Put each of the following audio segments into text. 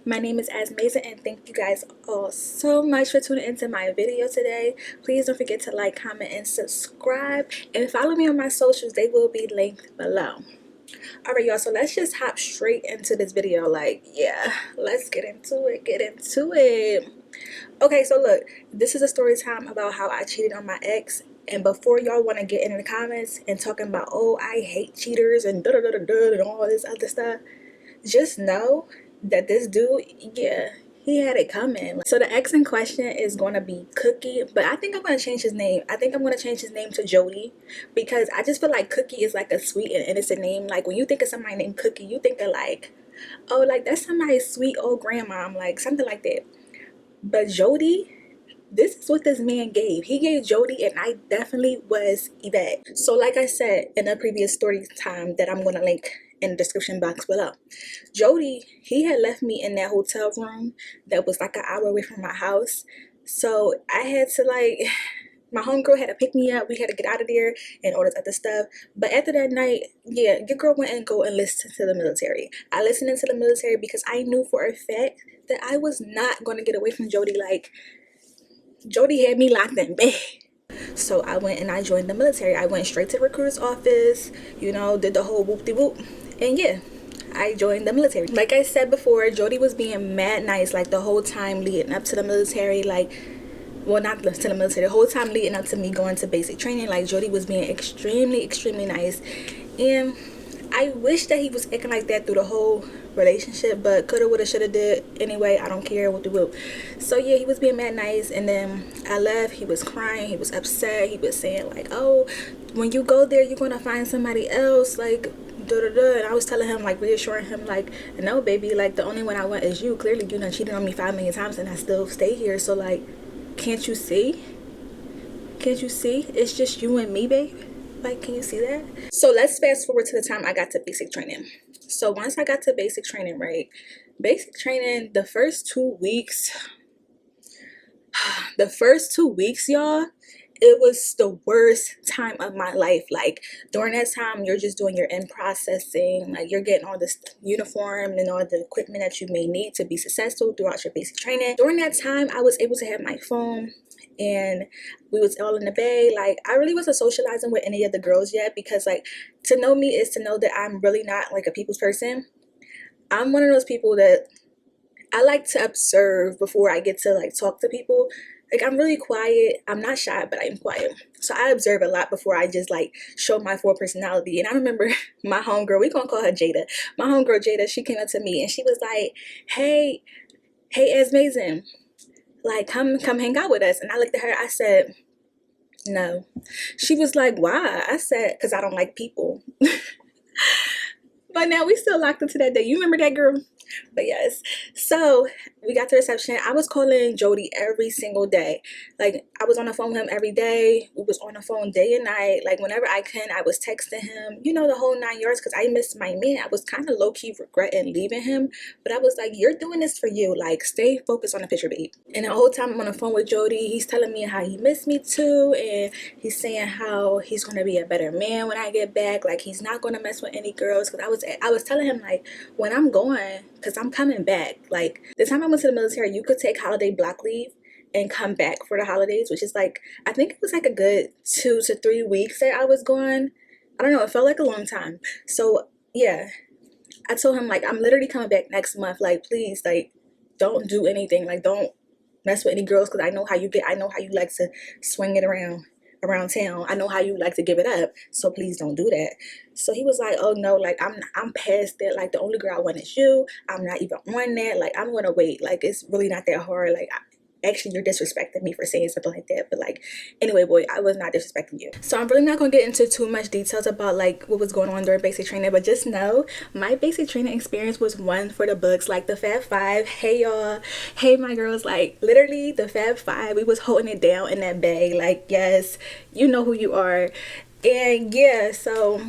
my name is Asmaza, and thank you guys all so much for tuning into my video today. Please don't forget to like, comment, and subscribe, and follow me on my socials. They will be linked below. Alright y'all, so let's just hop straight into this video. Let's get into it. Okay, so look, this is a story time about how I cheated on my ex. And before y'all want to get in the comments and talking about, oh, I hate cheaters and da da da da da and all this other stuff, just know that this dude, yeah, he had it coming. So the ex in question is going to be Cookie, but I think I'm going to change his name. I think I'm going to change his name to Jody, because I just feel like Cookie is like a sweet and innocent name. Like when you think of somebody named Cookie, you think of like, oh, like that's somebody's sweet old grandma, like something like that. But Jody, this is what this man gave. He gave Jody, and I definitely was Yvette. So like I said in a previous story time that I'm going to link in the description box below, Jody, he had left me in that hotel room that was like an hour away from my house. So I had to my homegirl had to pick me up. We had to get out of there and all this other stuff. But after that night, yeah, your girl went and go enlisted to the military. I listened into the military because I knew for a fact that I was not going to get away from Jody. Like, Jody had me locked in bed. So I went and I joined the military. I went straight to the recruiter's office, you know, did the whole whoop-de-whoop. And yeah, I joined the military. Like I said before, Jody was being mad nice like the whole time leading up to the military. Well, not to the military, the whole time leading up to me going to basic training. Like, Jody was being extremely nice. And I wish that he was acting like that through the whole relationship, but coulda, woulda, shoulda did. Anyway, I don't care what the whoop. So yeah, he was being mad nice, and then I left. He was crying, he was upset, he was saying like, oh, when you go there you're gonna find somebody else, like da da da. And I was telling him, like, reassuring him, like, no baby, like the only one I want is you. Clearly you done cheated on me 5 million times and I still stay here, so like, can't you see it's just you and me, babe? Like, can you see that? So let's fast forward to the time I got to basic training. So once I got to basic training, right, basic training, the first 2 weeks, y'all, it was the worst time of my life. Like, during that time, you're just doing your end processing, like you're getting all this uniform and all the equipment that you may need to be successful throughout your basic training. During that time, I was able to have my phone, and we was all in the bay. Like, I really wasn't socializing with any of the girls yet, because like, to know me is to know that I'm really not like a people's person. I'm one of those people that I like to observe before I get to like talk to people. Like, I'm really quiet. I'm not shy, but I'm quiet. So I observe a lot before I just like show my full personality. And I remember my homegirl, we gonna call her Jada. My homegirl Jada, she came up to me and she was like, hey Asmazen, like, come hang out with us. And I looked at her, I said, no. She was like, why? I said, because I don't like people. But now we still locked into that day. You remember that, girl? But yes, so we got to reception. I was calling Jody every single day. Like, I was on the phone with him every day. We was on the phone day and night. Like, whenever I can, I was texting him, you know, the whole 9 yards, because I missed my man. I was kind of low-key regretting leaving him, but I was like, you're doing this for you. Like, stay focused on the picture, babe. And the whole time I'm on the phone with Jody, he's telling me how he missed me too, and he's saying how he's going to be a better man when I get back. Like, he's not going to mess with any girls, because I was telling him, like, when I'm going, because I'm coming back. Like, the time I went to the military, you could take holiday block leave and come back for the holidays, which is like, I think it was like a good 2 to 3 weeks that I was gone. I don't know, it felt like a long time. So yeah, I told him, like, I'm literally coming back next month. Like, please, like, don't do anything. Like, don't mess with any girls, because I know how you get. I know how you like to swing it around town. I know how you like to give it up, so please don't do that. So he was like, oh no, like, I'm past that. Like, the only girl I want is you. I'm not even on that. Like, I'm gonna wait. Like, it's really not that hard. Like, actually, you're disrespecting me for saying something like that. But like, anyway, boy, I was not disrespecting you. So I'm really not gonna get into too much details about like what was going on during basic training, but just know my basic training experience was one for the books. Like, the Fab Five, hey y'all, hey my girls, like, literally the Fab Five, we was holding it down in that bag. Like, yes, you know who you are. And yeah, so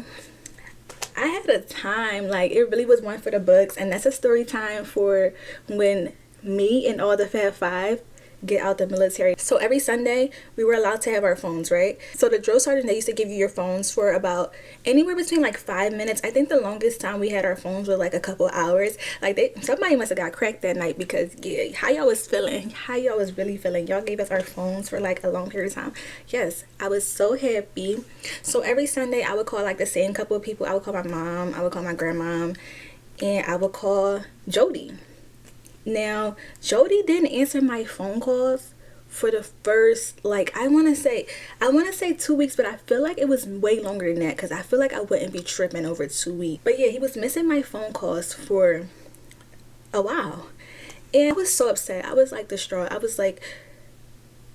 I had a time. Like, it really was one for the books, and that's a story time for when me and all the Fab Five get out the military. So every Sunday we were allowed to have our phones, right? So the drill sergeant, they used to give you your phones for about anywhere between like 5 minutes. I think the longest time we had our phones was like a couple hours. Like somebody must have got cracked that night, because yeah, how y'all was feeling, how y'all was really feeling. Y'all gave us our phones for like a long period of time. Yes, I was so happy. So every Sunday I would call like the same couple of people. I would call my mom, I would call my grandmom, and I would call Jody. Now, Jody didn't answer my phone calls for the first, like, I want to say 2 weeks, but I feel like it was way longer than that, because I feel like I wouldn't be tripping over 2 weeks. But yeah, he was missing my phone calls for a while, and I was so upset. I was like distraught. I was like,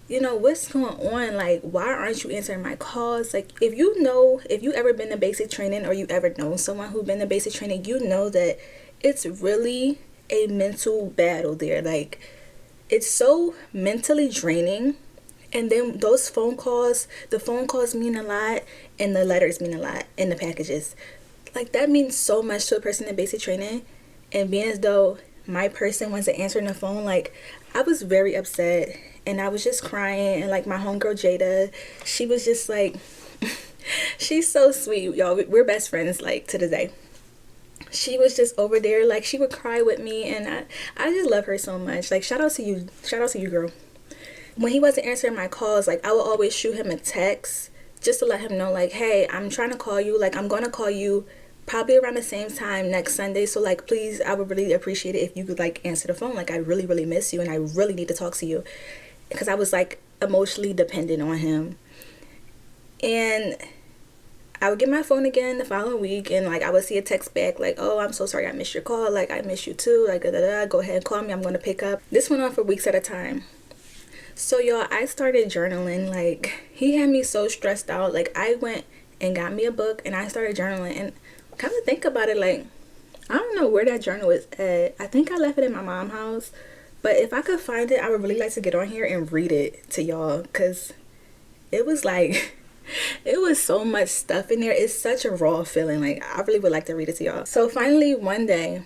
you know, what's going on? Like, why aren't you answering my calls? Like, if you ever been to basic training, or you ever know someone who's been to basic training, you know that it's really a mental battle there. Like, it's so mentally draining. And then those phone calls, the phone calls mean a lot, and the letters mean a lot, and the packages, like, that means so much to a person in basic training. And being as though my person wasn't answering the phone, like, I was very upset, and I was just crying. And like, my homegirl Jada, she was just like she's so sweet, y'all. We're best friends, like, to this day. She was just over there, like, she would cry with me, and I just love her so much. Like, shout out to you, girl. When he wasn't answering my calls, like, I would always shoot him a text just to let him know, like, hey, I'm trying to call you, like, I'm going to call you probably around the same time next Sunday, so like, please, I would really appreciate it if you could like answer the phone. Like, I really, really miss you, and I really need to talk to you, because I was like emotionally dependent on him. And I would get my phone again the following week, and like, I would see a text back like, oh, I'm so sorry I missed your call, like, I miss you too, like, da, da, da. Go ahead and call me, I'm going to pick up. This went on for weeks at a time. So y'all, I started journaling. Like, he had me so stressed out. Like, I went and got me a book, and I started journaling. And kind of think about it, like, I don't know where that journal is at. I think I left it in my mom's house, but if I could find it, I would really like to get on here and read it to y'all, because it was like it was so much stuff in there. It's such a raw feeling. Like, I really would like to read it to y'all. So finally one day,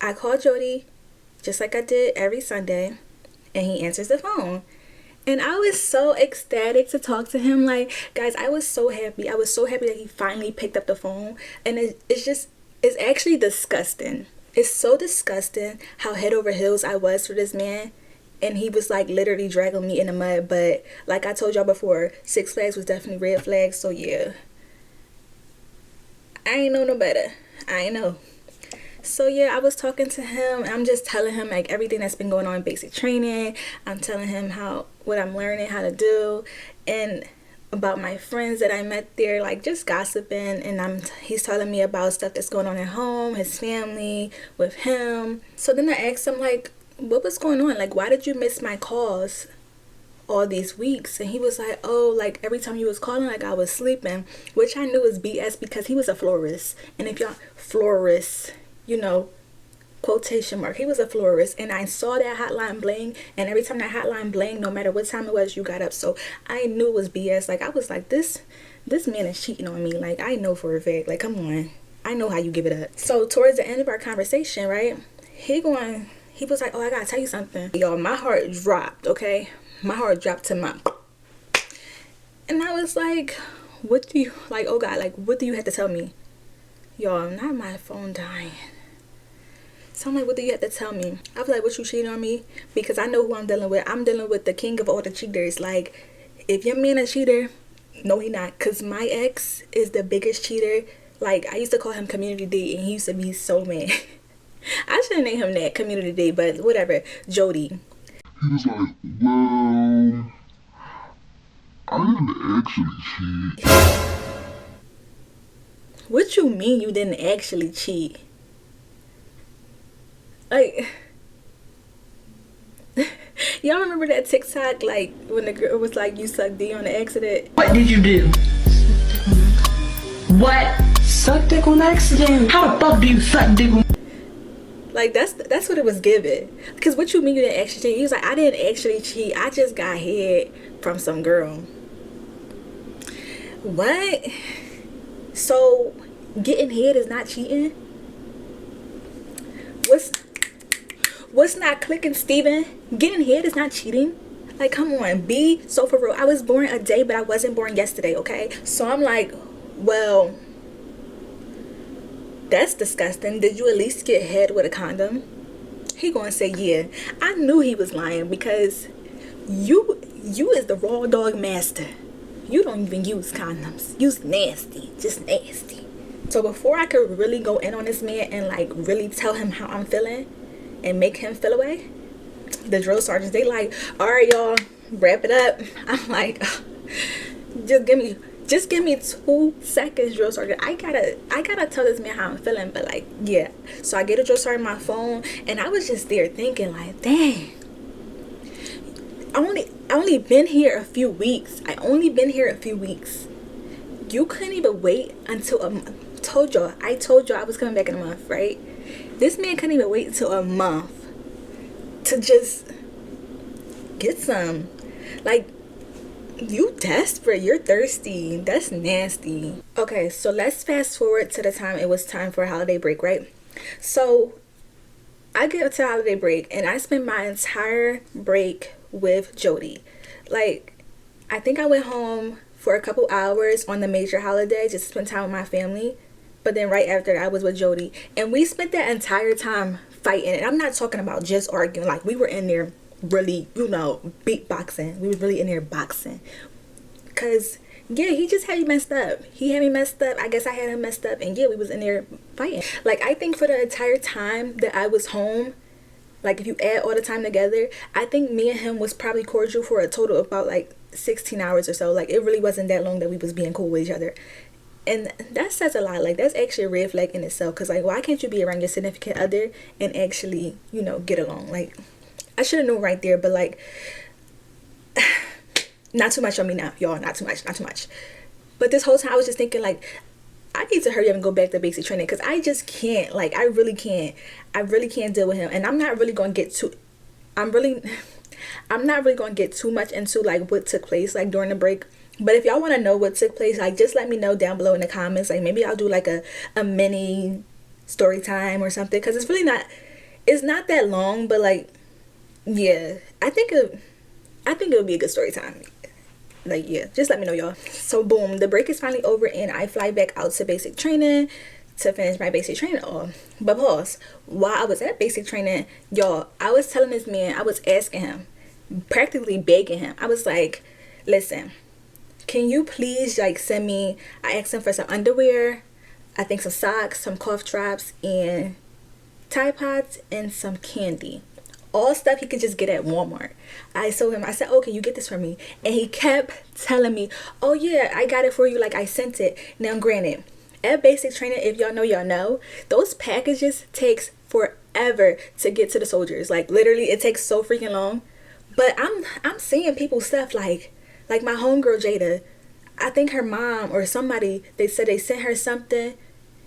I called Jody just like I did every Sunday, and he answers the phone. And I was so ecstatic to talk to him. Like, guys, I was so happy. I was so happy that he finally picked up the phone. And it's actually disgusting. It's so disgusting how head over heels I was for this man. And he was like literally dragging me in the mud. But like I told y'all before, Six Flags was definitely red flags. So yeah, I ain't know no better. I ain't know. So yeah, I was talking to him, and I'm just telling him like everything that's been going on in basic training. I'm telling him what I'm learning how to do, and about my friends that I met there, like just gossiping. And he's telling me about stuff that's going on at home, his family, with him. So then I asked him, like, what was going on? Like, why did you miss my calls all these weeks? And he was like, oh, like every time you was calling, like I was sleeping, which I knew was BS, because he was a florist. And if y'all florist, you know, quotation mark, he was a florist. And I saw that hotline bling, and every time that hotline bling, no matter what time it was, you got up. So I knew it was BS. Like, I was like, this man is cheating on me. Like, I know for a fact. Like, come on, I know how you give it up. So towards the end of our conversation, right, he was like, oh, I gotta tell you something. Y'all, my heart dropped. Okay, my heart dropped to my, and I was like, what do you, like, oh God, like, what do you have to tell me? Y'all, not my phone dying. So I'm like, what do you have to tell me? I was like, what, you cheating on me? Because I know who I'm dealing with. I'm dealing with the king of all the cheaters. Like, if your man a cheater, no, he not. Because my ex is the biggest cheater. Like, I used to call him Community D, and he used to be so mad. I shouldn't name him that, Community D, but whatever. Jody. He was like, well, I didn't actually cheat. What you mean you didn't actually cheat? Like, y'all remember that TikTok, like, when the girl was like, you sucked D on the accident? What did you do? What? Suck dick on accident? How the fuck do you suck dick on? Like, that's what it was given. Because what you mean you didn't actually cheat? He was like, I didn't actually cheat. I just got head from some girl. What? So, getting head is not cheating? What's not clicking, Steven? Getting hit is not cheating. Like, come on, be so for real. I was born a day, but I wasn't born yesterday, okay? So I'm like, well, that's disgusting. Did you at least get head with a condom? He gonna say, yeah. I knew he was lying because you is the raw dog master. You don't even use condoms. You's nasty. Just nasty. So before I could really go in on this man and like really tell him how I'm feeling and make him feel away, the drill sergeants, they like, all right, y'all, wrap it up. I'm like, just give me 2 seconds, drill sergeant. I gotta tell this man how I'm feeling. But like, yeah. So I get a drill sergeant my phone, and I was just there thinking like, dang, I only been here a few weeks. You couldn't even wait until I told y'all I was coming back in a month, right? This man couldn't even wait until a month to just get some. Like, you desperate, you're thirsty. That's nasty. Okay, so let's fast forward to the time it was time for a holiday break, right? So I get to holiday break and I spend my entire break with Jody. Like, I think I went home for a couple hours on the major holiday just to spend time with my family. But then right after that, I was with Jody. And we spent that entire time fighting. And I'm not talking about just arguing. Like, we were in there really, beatboxing. We was really in there boxing. Because, yeah, he just had me messed up. He had me messed up. I guess I had him messed up. And, yeah, we was in there fighting. Like, I think for the entire time that I was home, like, if you add all the time together, I think me and him was probably cordial for a total of about, like, 16 hours or so. Like, it really wasn't that long that we was being cool with each other. And that says a lot. Like, that's actually a red flag in itself. Because, like, why can't you be around your significant other and actually, get along? Like, I should have known right there. But, like, not too much on me now, y'all. Not too much. But this whole time, I was just thinking, like, I need to hurry up and go back to basic training. Because I just can't. Like, I really can't deal with him. And I'm not really going to get too... I'm not really going to get too much into, like, what took place, like, during the break. But if y'all want to know what took place, like, just let me know down below in the comments. Like, maybe I'll do like a mini story time or something, because it's not that long. But like, yeah, I think it'll be a good story time. Like, yeah, just let me know, y'all. So boom, the break is finally over and I fly back out to basic training to finish my basic training. But pause, while I was at basic training, y'all, I was telling this man, I was asking him, practically begging him. I was like, listen, can you please, like, send me... I asked him for some underwear, I think some socks, some cough drops, and Tide Pods, and some candy. All stuff he could just get at Walmart. I told him, I said, oh, can you get this for me? And he kept telling me, oh, yeah, I got it for you. Like, I sent it. Now, granted, at basic training, if y'all know, those packages takes forever to get to the soldiers. Like, literally, it takes so freaking long. But I'm seeing people's stuff, like my homegirl Jada, I think her mom or somebody, they said they sent her something,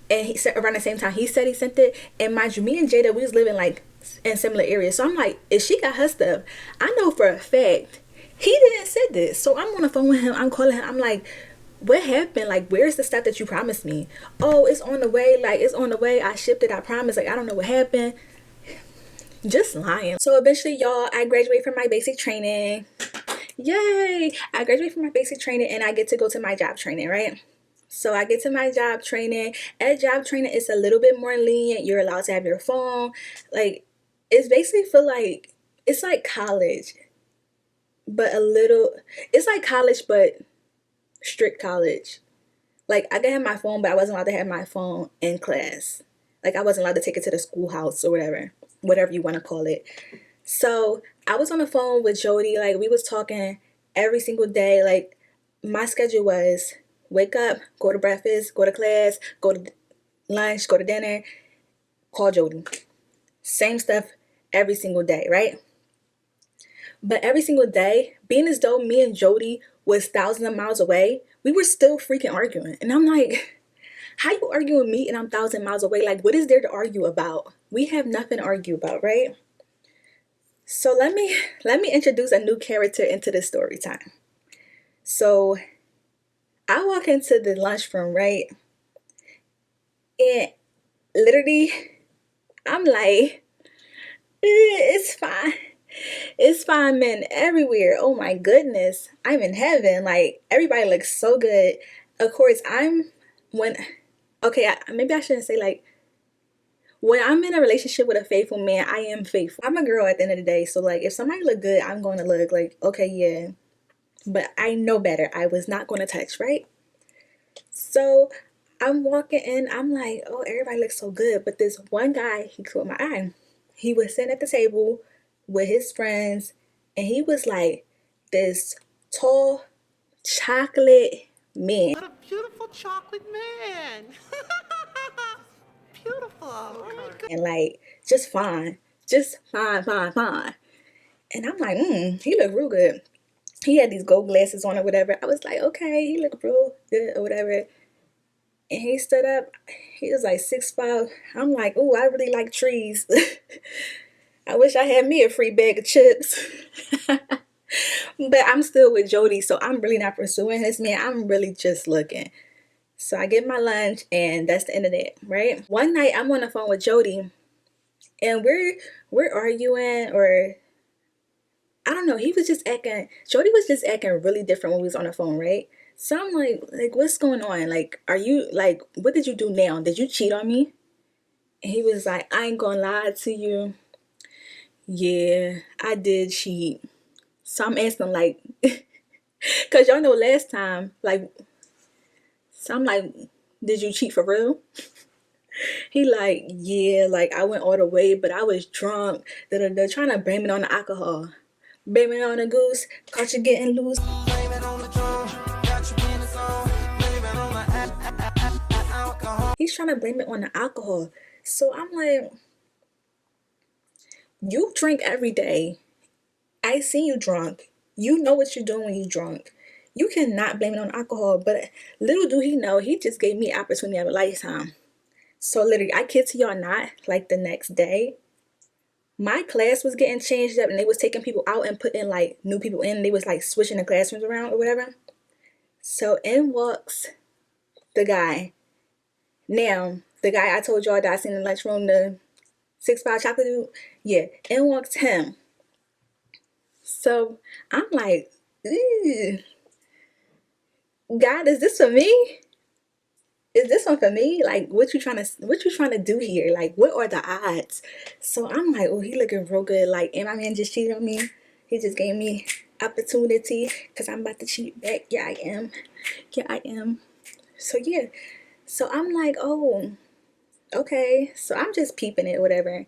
and he said around the same time he said he sent it. And mind you, me and Jada, we was living like in similar areas, so I'm like, if she got her stuff, I know for a fact he didn't send this. So I'm on the phone with him, I'm calling him, I'm like, what happened? Like, where's the stuff that you promised me? Oh, it's on the way. Like, it's on the way, I shipped it, I promise. Like, I don't know what happened. Just lying. So eventually, y'all, I graduate from my basic training. Yay! I graduate from my basic training and I get to go to my job training, right? So I get to my job training. At job training, it's a little bit more lenient. You're allowed to have your phone. Like, it's basically it's like college, but it's like college, but strict college. Like, I could have my phone, but I wasn't allowed to have my phone in class. Like, I wasn't allowed to take it to the schoolhouse or whatever you want to call it. So I was on the phone with Jody. Like, we was talking every single day. Like, my schedule was wake up, go to breakfast, go to class, go to lunch, go to dinner, call Jody. Same stuff every single day, right? But every single day, being as though me and Jody was thousands of miles away, we were still freaking arguing. And I'm like, how you arguing with me and I'm 1,000 miles away? Like, what is there to argue about? We have nothing to argue about, right? So let me introduce a new character into the story time. So I walk into the lunchroom, right? And literally, I'm like, It's fine. It's fine men everywhere. Oh my goodness. I'm in heaven. Like, everybody looks so good. Of course, when, okay, maybe I shouldn't say like, when I'm in a relationship with a faithful man, I am faithful. I'm a girl at the end of the day. So, like, if somebody look good, I'm going to look like, okay, yeah. But I know better. I was not going to touch, right? So, I'm walking in. I'm like, oh, everybody looks so good. But this one guy, he caught my eye. He was sitting at the table with his friends, and he was like this tall chocolate man. What a beautiful chocolate man. Beautiful. Oh my God. And like, just fine. Just fine, fine, fine. And I'm like, he looked real good. He had these gold glasses on or whatever. I was like, okay, he looked real good or whatever. And he stood up. He was like 6'5". I'm like, oh, I really like trees. I wish I had me a free bag of chips. But I'm still with Jody, so I'm really not pursuing this man. I'm really just looking. So I get my lunch, and that's the end of that, right? One night I'm on the phone with Jody, and we're arguing, or I don't know. Jody was just acting really different when we was on the phone, right? So I'm like, what's going on? Like, are you, like, what did you do now? Did you cheat on me? And he was like, I ain't gonna lie to you. Yeah, I did cheat. So I'm asking, like, because y'all know last time, like, so I'm like, did you cheat for real? He like, yeah, like, I went all the way, but I was drunk. They're trying to blame it on the alcohol. Blame it on the goose, caught you getting loose. He's trying to blame it on the alcohol. So I'm like, you drink every day. I see you drunk. You know what you're doing when you drunk. You cannot blame it on alcohol. But little do he know, he just gave me opportunity of a lifetime. So literally, I kid to y'all not, like the next day, my class was getting changed up, and they was taking people out and putting like new people in. They was like switching the classrooms around or whatever. So in walks the guy. Now, the guy I told y'all that I seen in the lunchroom, the 6'5" chocolate dude, yeah, in walks him. So I'm like, ew. God, is this for me? Is this one for me? Like, what you trying to do here? Like, what are the odds? So I'm like, oh, he looking real good. Like, and my man just cheated on me. He just gave me opportunity because I'm about to cheat back. Yeah, I am. Yeah, I am. So yeah. So I'm like, oh, okay. So I'm just peeping it, whatever.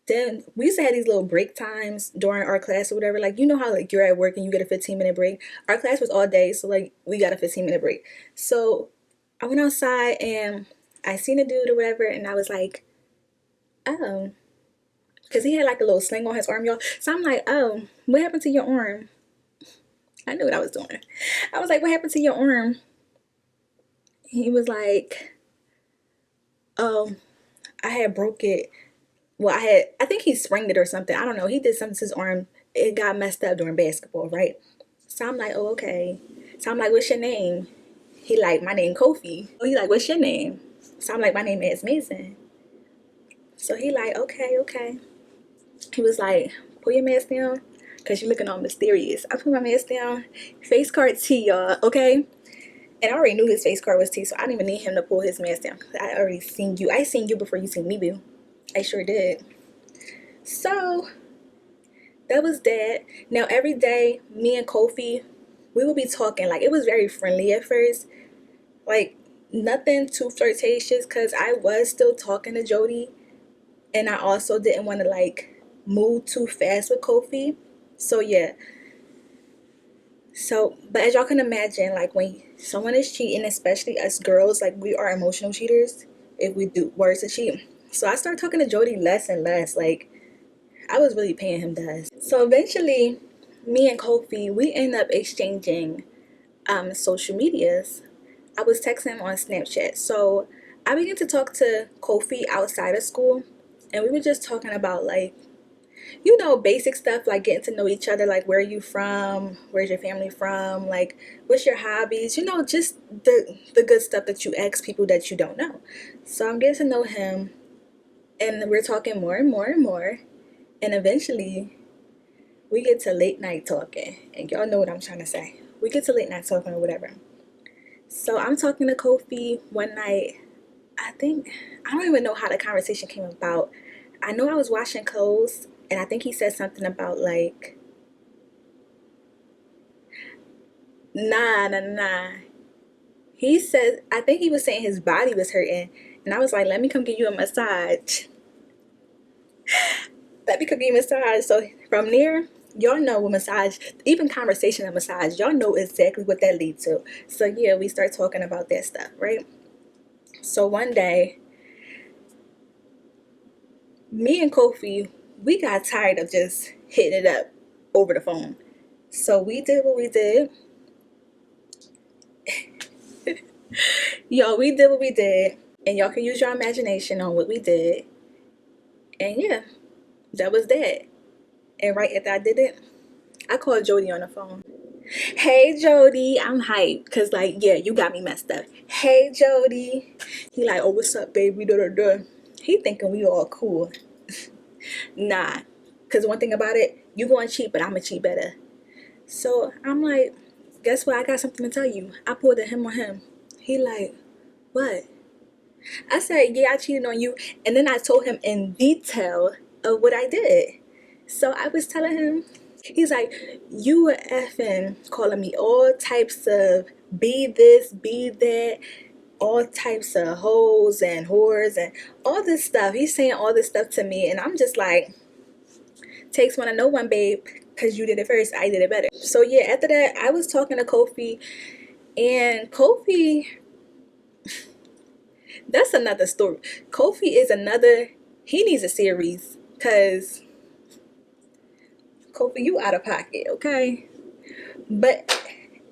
Then we used to have these little break times during our class or whatever. Like, you know how like you're at work and you get a 15-minute break. Our class was all day, so like we got a 15-minute break. So I went outside and I seen a dude or whatever, and I was like, oh, because he had like a little sling on his arm, y'all. So I'm like, oh, what happened to your arm? I knew what I was doing. I was like, what happened to your arm? He was like, oh, I had broke it. Well, I think he sprained it or something. I don't know. He did something to his arm. It got messed up during basketball, right? So I'm like, oh, okay. So I'm like, what's your name? He like, my name Kofi. Oh, he like, what's your name? So I'm like, my name is Mason. So he like, okay, okay. He was like, pull your mask down, because you're looking all mysterious. I put my mask down. Face card T, y'all, okay? And I already knew his face card was T, so I didn't even need him to pull his mask down. I already seen you. I seen you before you seen me, boo. I sure did. So that was that. Now every day, me and Kofi, we would be talking. Like, it was very friendly at first. Like, nothing too flirtatious, because I was still talking to Jody. And I also didn't want to like move too fast with Kofi. So yeah. So, but as y'all can imagine, like when someone is cheating, especially us girls, like we are emotional cheaters if we do words to cheat. So I started talking to Jody less and less. Like, I was really paying him dust. So eventually, me and Kofi, we end up exchanging social medias. I was texting him on Snapchat. So I began to talk to Kofi outside of school, and we were just talking about like, you know, basic stuff, like getting to know each other, like where are you from, where's your family from, like what's your hobbies, you know, just the good stuff that you ask people that you don't know. So I'm getting to know him, and we're talking more and more and more. And eventually we get to late night talking, and y'all know what I'm trying to say. We get to late night talking or whatever. So I'm talking to Kofi one night. I don't even know how the conversation came about. I know I was washing clothes, and I think he said something about like, nah. He said, I think he was saying his body was hurting, and I was like, let me come give you a massage. Let me come give you a massage. So from there, y'all know what massage, even conversation and massage, y'all know exactly what that leads to. So yeah, we start talking about that stuff, right? So one day, me and Kofi, we got tired of just hitting it up over the phone. So we did what we did. Y'all, we did what we did. And y'all can use your imagination on what we did. And yeah, that was that. And right after I did it, I called Jody on the phone. Hey Jody, I'm hyped. Cause like, yeah, you got me messed up. Hey Jody. He like, oh, what's up, baby? Da, da, da. He thinking we all cool. Nah. Cause one thing about it, you going cheat, but I'ma cheat better. So I'm like, guess what? I got something to tell you. I pulled a him on him. He like, what? I said, yeah, I cheated on you. And then I told him in detail of what I did. So I was telling him, he's like, you were effing calling me all types of be this, be that, all types of hoes and whores and all this stuff. He's saying all this stuff to me. And I'm just like, takes one to know one, babe, because you did it first. I did it better. So yeah, after that, I was talking to Kofi. And Kofi, that's another story. Kofi is another, he needs a series. Because Kofi, you out of pocket, okay? But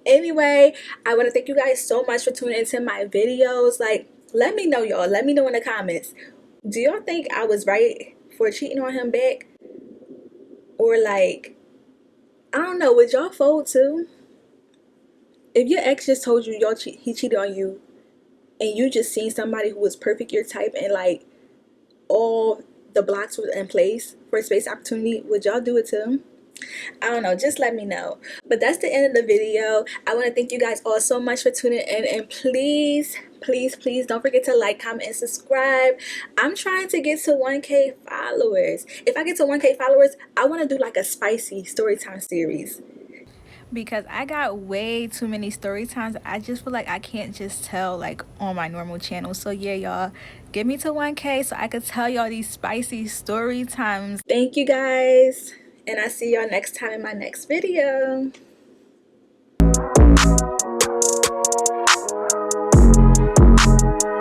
anyway, I want to thank you guys so much for tuning into my videos. Like, let me know, y'all. Let me know in the comments. Do y'all think I was right for cheating on him back? Or like, I don't know, would y'all fold too? If your ex just told you he cheated on you, and you just seen somebody who was perfect your type, and like all the blocks were in place for a space opportunity, would y'all do it too? I don't know, just let me know. But that's the end of the video. I want to thank you guys all so much for tuning in, and please don't forget to like, comment, and subscribe. I'm trying to get to 1K followers. If I get to 1K followers, I want to do like a spicy story time series, because I got way too many story times. I just feel like I can't just tell like on my normal channel. So yeah, y'all, get me to 1K so I could tell y'all these spicy story times. Thank you guys, and I see y'all next time in my next video.